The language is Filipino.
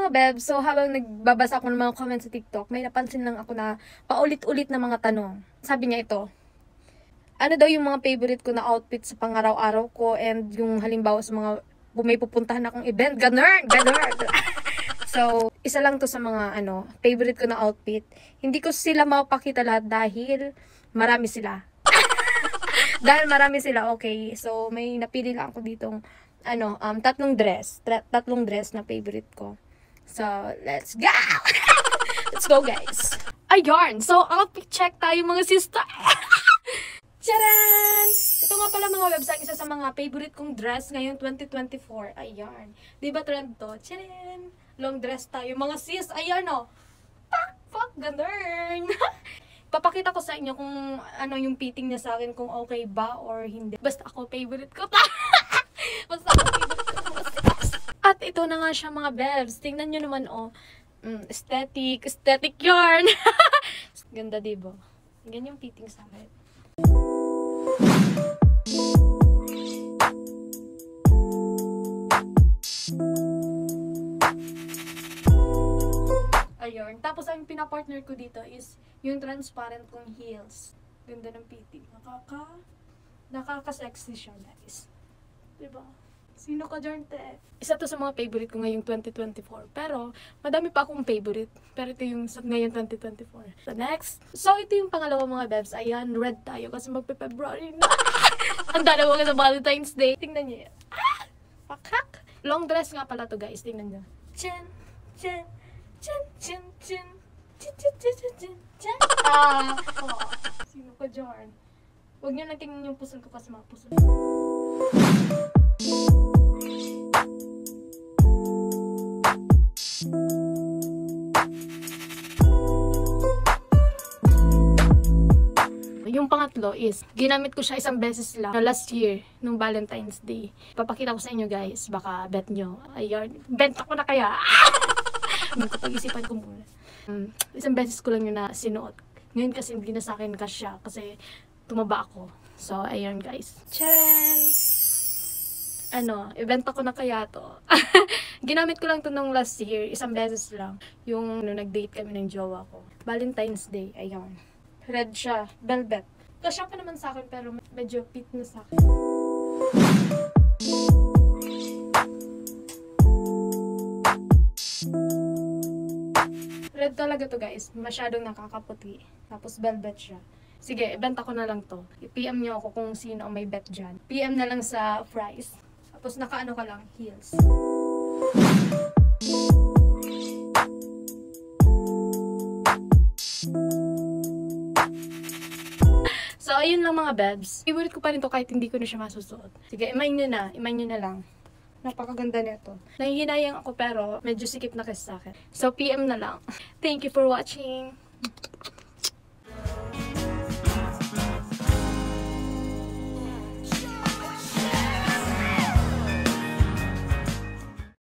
mga bebs, so habang nagbabasa ako ng mga comments sa TikTok, may napansin lang ako na paulit-ulit na mga tanong. Sabi niya ito, ano daw yung mga favorite ko na outfit sa pang-araw-araw ko and yung halimbawa sa mga may pupuntahan akong event, ganun. So, isa lang to sa mga favorite ko na outfit. Hindi ko sila mapakita lahat dahil marami sila. Dahil marami sila, okay. So, may napili lang ako ditong tatlong dress na favorite ko. So, let's go! Let's go, guys. Ayun, so outfit check tayo mga sister. Charan! Ito nga pala mga website, isa sa mga favorite kong dress ngayong 2024. Ayan. Diba trend to? Charan! Long dress tayo. Mga sis, ayan o. Fuck, ganun. Papakita ko sa inyo kung ano yung fitting niya sa akin, kung okay ba or hindi. Basta ako, favorite ko. Basta ako, favorite ko. At ito na nga siya mga bebs. Tingnan nyo naman aesthetic yarn. Ganda diba? Ganyan yung fitting sa akin. Ayun. Tapos ang pinapartner ko dito is yung transparent kong heels. Ganda ng fitting. Nakaka-sexy siya, guys. Diba? Sino ka dyan, te? Isa to sa mga favorite ko ngayong 2024. Pero, madami pa akong favorite. Pero ito yung ngayong 2024. So, next. So, ito yung pangalawa mga bebs. Ayan, red tayo kasi magpe-February na. Ang dalawa ka sa Valentine's Day. Tingnan niyo yan. Pakak! Long dress nga pala to, guys. Tingnan niyo. Chin, chin, chin, chin, chin, chin, chin, chin, chin, chin, chin. Sino ka dyan? Huwag niyo natingnan yung puson ko kasi mga puson. Yung pangatlo is, ginamit ko siya isang beses lang last year, nung Valentine's Day. Papakita ko sa inyo guys, baka bet nyo. Ayun, benta ko na kaya. Magkapag-isipan ko muna. Isang beses ko lang yun na sinuot. Ngayon kasi hindi na sa akin kasya kasi tumaba ako. So, ayun guys. Charan! Ibenta ko na kaya to. Ginamit ko lang to nung last year, isang beses lang. Yung nag-date kami ng jowa ko. Valentine's Day, ayun. Red siya, velvet. Kasya pa naman sa akin pero medyo fit na sa akin. Red talaga to guys, masyadong nakakaputi. Tapos velvet siya. Sige, ibenta ko na lang to. I-PM nyo ako kung sino ang may bet dyan. PM na lang sa price. Tapos nakaano ka lang, heels. So, ayun lang mga bebs. Favorite ko pa rin to kahit hindi ko na siya masusuot. Sige, imayin nyo na lang. Napakaganda nito. Nahihinayang ako pero medyo sikip na kasi sa akin. So, PM na lang. Thank you for watching.